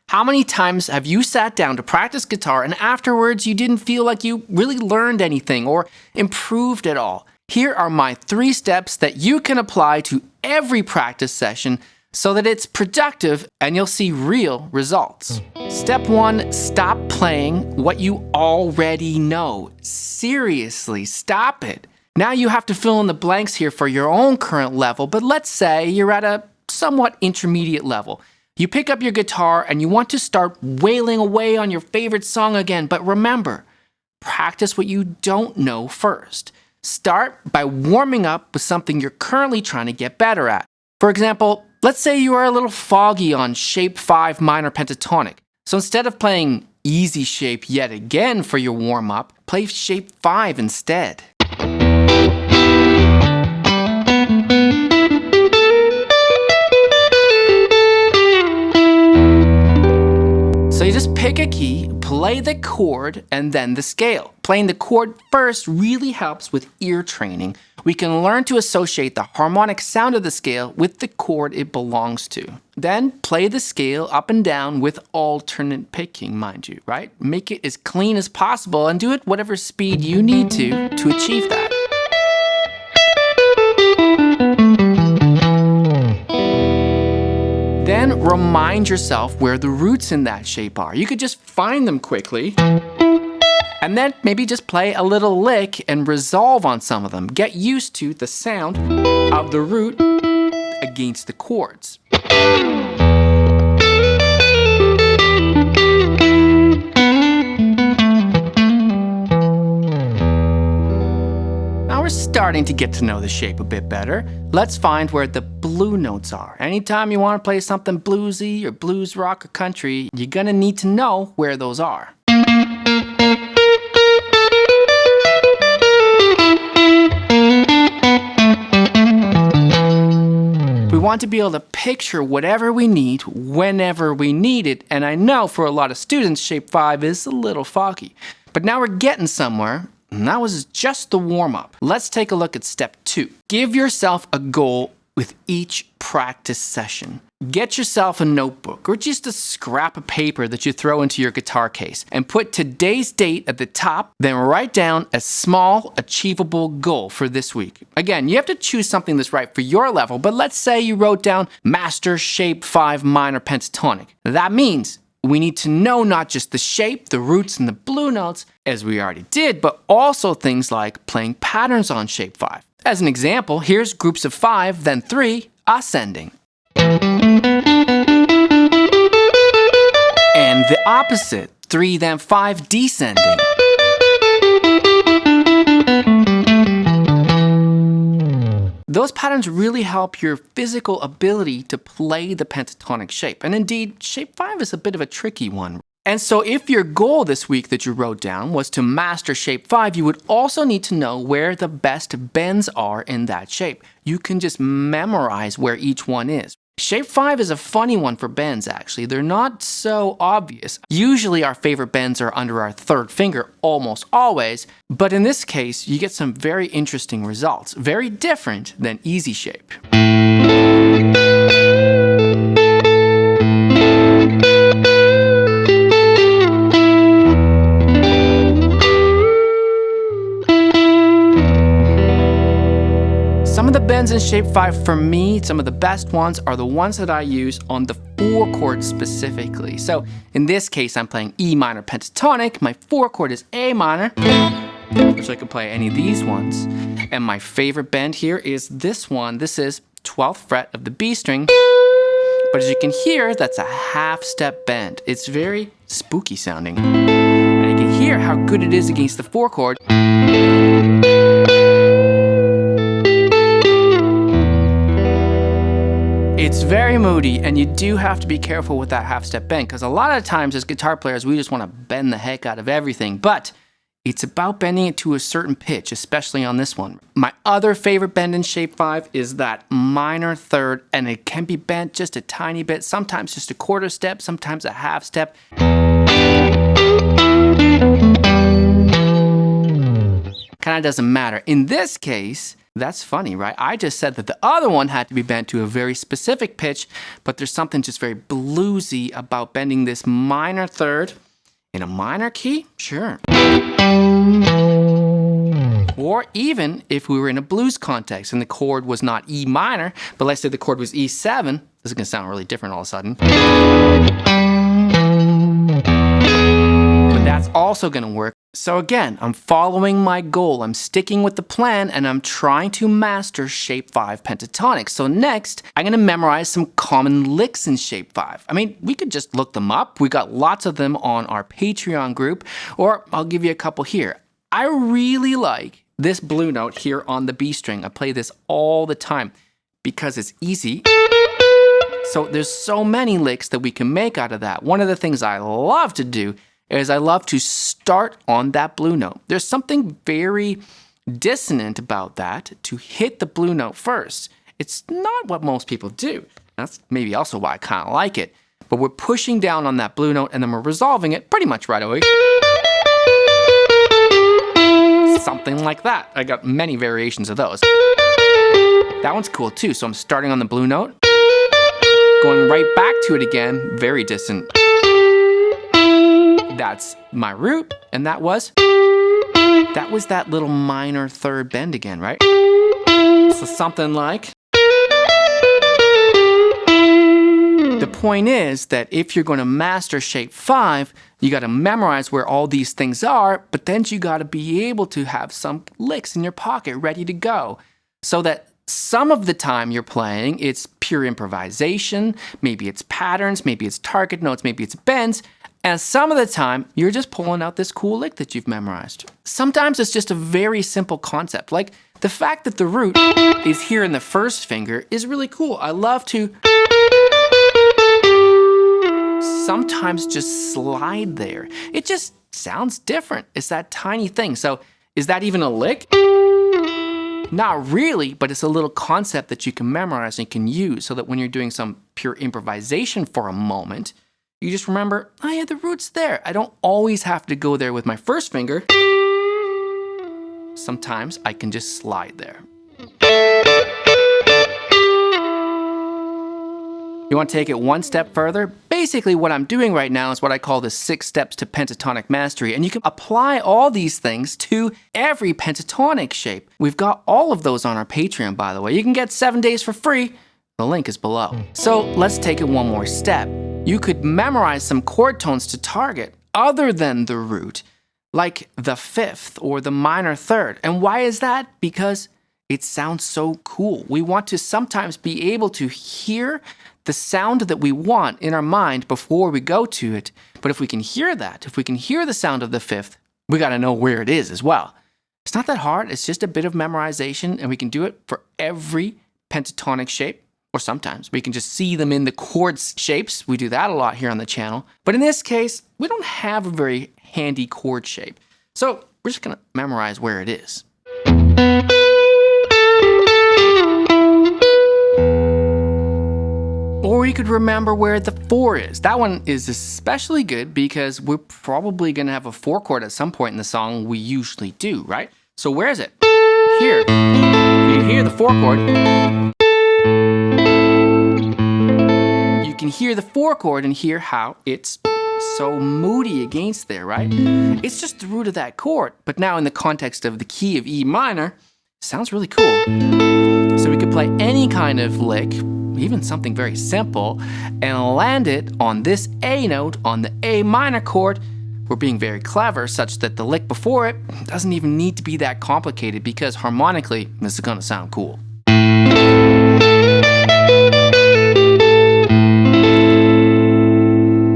How many times have you sat down to practice guitar and afterwards you didn't feel like you really learned anything or improved at all? Here are my 3 steps that you can apply to every practice session so that it's productive and you'll see real results. Step 1, stop playing what you already know. Seriously, stop it. Now you have to fill in the blanks here for your own current level, but let's say you're at a somewhat intermediate level. You pick up your guitar and you want to start wailing away on your favorite song again, but remember, practice what you don't know first. Start by warming up with something you're currently trying to get better at. For example, let's say you are a little foggy on shape 5 minor pentatonic. So instead of playing easy shape yet again for your warm-up, play shape 5 instead. So you just pick a key, play the chord, and then the scale. Playing the chord first really helps with ear training. We can learn to associate the harmonic sound of the scale with the chord it belongs to. Then play the scale up and down with alternate picking, mind you, right? Make it as clean as possible and do it whatever speed you need to achieve that. Then remind yourself where the roots in that shape are. You could just find them quickly and then maybe just play a little lick and resolve on some of them. Get used to the sound of the root against the chords. Now we're starting to get to know the shape a bit better. Let's find where the blue notes are. Anytime you want to play something bluesy or blues rock or country, you're gonna need to know where those are. We want to be able to picture whatever we need whenever we need it, and I know for a lot of students shape 5 is a little foggy. But now we're getting somewhere. And that was just the warm-up. Let's take a look at step 2. Give yourself a goal with each practice session. Get yourself a notebook or just a scrap of paper that you throw into your guitar case and put today's date at the top, then write down a small, achievable goal for this week. Again, you have to choose something that's right for your level, but let's say you wrote down Master Shape 5 Minor Pentatonic. That means we need to know not just the shape, the roots, and the blue notes, as we already did, but also things like playing patterns on shape 5. As an example, here's groups of 5, then 3, ascending. And the opposite, 3, then 5, descending. Those patterns really help your physical ability to play the pentatonic shape. And indeed, shape 5 is a bit of a tricky one. And so if your goal this week that you wrote down was to master shape 5, you would also need to know where the best bends are in that shape. You can just memorize where each one is. Shape 5 is a funny one for bends, actually. They're not so obvious. Usually our favorite bends are under our 3rd finger, almost always. But in this case, you get some very interesting results. Very different than easy shape. Some of the bends in shape 5 for me, some of the best ones are the ones that I use on the 4 chord specifically. So in this case, I'm playing E minor pentatonic. My 4 chord is A minor, which I could play any of these ones. And my favorite bend here is this one. This is 12th fret of the B string. But as you can hear, that's a half step bend. It's very spooky sounding. And you can hear how good it is against the 4 chord. It's very moody, and you do have to be careful with that half-step bend, because a lot of times as guitar players, we just want to bend the heck out of everything, but it's about bending it to a certain pitch, especially on this one. My other favorite bend in shape 5 is that minor 3rd, and it can be bent just a tiny bit, sometimes just a 1/4 step, sometimes a half step. Kind of doesn't matter. In this case, That's funny, right? I just said that the other one had to be bent to a very specific pitch, but there's something just very bluesy about bending this minor third in a minor key? Sure. Or even if we were in a blues context and the chord was not E minor, but let's say the chord was E7, this is going to sound really different all of a sudden. But that's also going to work. So again, I'm following my goal. I'm sticking with the plan and I'm trying to master shape 5 pentatonic. So next, I'm going to memorize some common licks in shape 5. I mean, we could just look them up. We got lots of them on our Patreon group, or I'll give you a couple here. I really like this blue note here on the B string. I play this all the time because it's easy. So there's so many licks that we can make out of that. One of the things I love to do is I love to start on that blue note. There's something very dissonant about that, to hit the blue note first. It's not what most people do. That's maybe also why I kind of like it. But we're pushing down on that blue note and then we're resolving it pretty much right away. Something like that. I got many variations of those. That one's cool too. So I'm starting on the blue note, going right back to it again, very distant. That's my root, and that was that little minor third bend again, right? So something like. The point is that if you're going to master shape 5, you got to memorize where all these things are, but then you got to be able to have some licks in your pocket ready to go, so that some of the time you're playing, it's pure improvisation, maybe it's patterns, maybe it's target notes, maybe it's bends, and some of the time you're just pulling out this cool lick that you've memorized. Sometimes it's just a very simple concept, like the fact that the root is here in the first finger is really cool. I love to sometimes just slide there. It just sounds different. It's that tiny thing. So is that even a lick? Not really, but it's a little concept that you can memorize and can use so that when you're doing some pure improvisation for a moment, you just remember, oh yeah, the root's there. I don't always have to go there with my first finger. Sometimes I can just slide there. You want to take it one step further? Basically what I'm doing right now is what I call the 6 steps to pentatonic mastery, and you can apply all these things to every pentatonic shape. We've got all of those on our Patreon, by the way. You can get 7 days for free. The link is below. So let's take it one more step. You could memorize some chord tones to target other than the root, like the 5th or the minor 3rd. And why is that? Because it sounds so cool. We want to sometimes be able to hear the sound that we want in our mind before we go to it. But if we can hear that, if we can hear the sound of the 5th, we got to know where it is as well. It's not that hard. It's just a bit of memorization, and we can do it for every pentatonic shape. Or sometimes we can just see them in the chord shapes. We do that a lot here on the channel. But in this case, we don't have a very handy chord shape. So we're just going to memorize where it is. Or you could remember where the 4 is. That one is especially good because we're probably going to have a 4 chord at some point in the song. We usually do, right? So where is it? Here. You hear the 4 chord. You can hear the 4 chord and hear how it's so moody against there, right? It's just the root of that chord. But now in the context of the key of E minor, it sounds really cool. So we could play any kind of lick, even something very simple, and land it on this A note on the A minor chord. We're being very clever such that the lick before it doesn't even need to be that complicated because harmonically, this is gonna sound cool.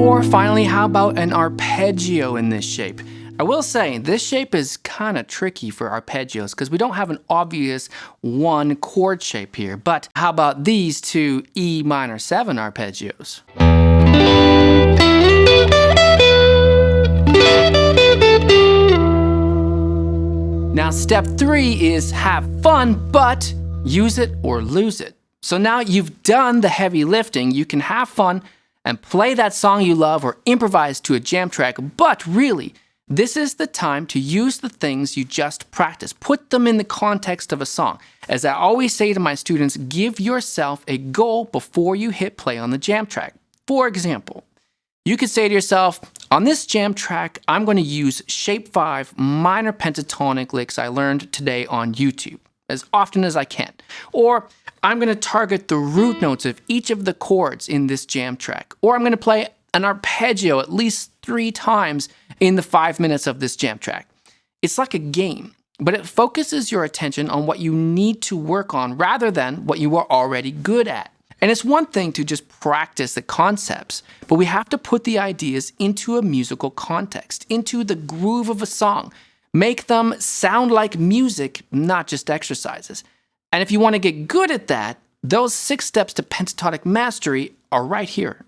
Or finally, how about an arpeggio in this shape? I will say, this shape is kind of tricky for arpeggios because we don't have an obvious 1 chord shape here. But how about these 2 E minor 7 arpeggios? Now, step 3 is have fun, but use it or lose it. So now you've done the heavy lifting, you can have fun and play that song you love or improvise to a jam track, but really, This is the time to use the things you just practiced. Put them in the context of a song. As I always say to my students, give yourself a goal before you hit play on the jam track. For example, you could say to yourself, on this jam track, I'm going to use shape 5 minor pentatonic licks I learned today on YouTube as often as I can. Or I'm going to target the root notes of each of the chords in this jam track. Or I'm going to play an arpeggio at least 3 times in the 5 minutes of this jam track. It's like a game, but it focuses your attention on what you need to work on rather than what you are already good at. And it's one thing to just practice the concepts, but we have to put the ideas into a musical context, into the groove of a song. Make them sound like music, not just exercises. And if you want to get good at that, those 6 steps to pentatonic mastery are right here.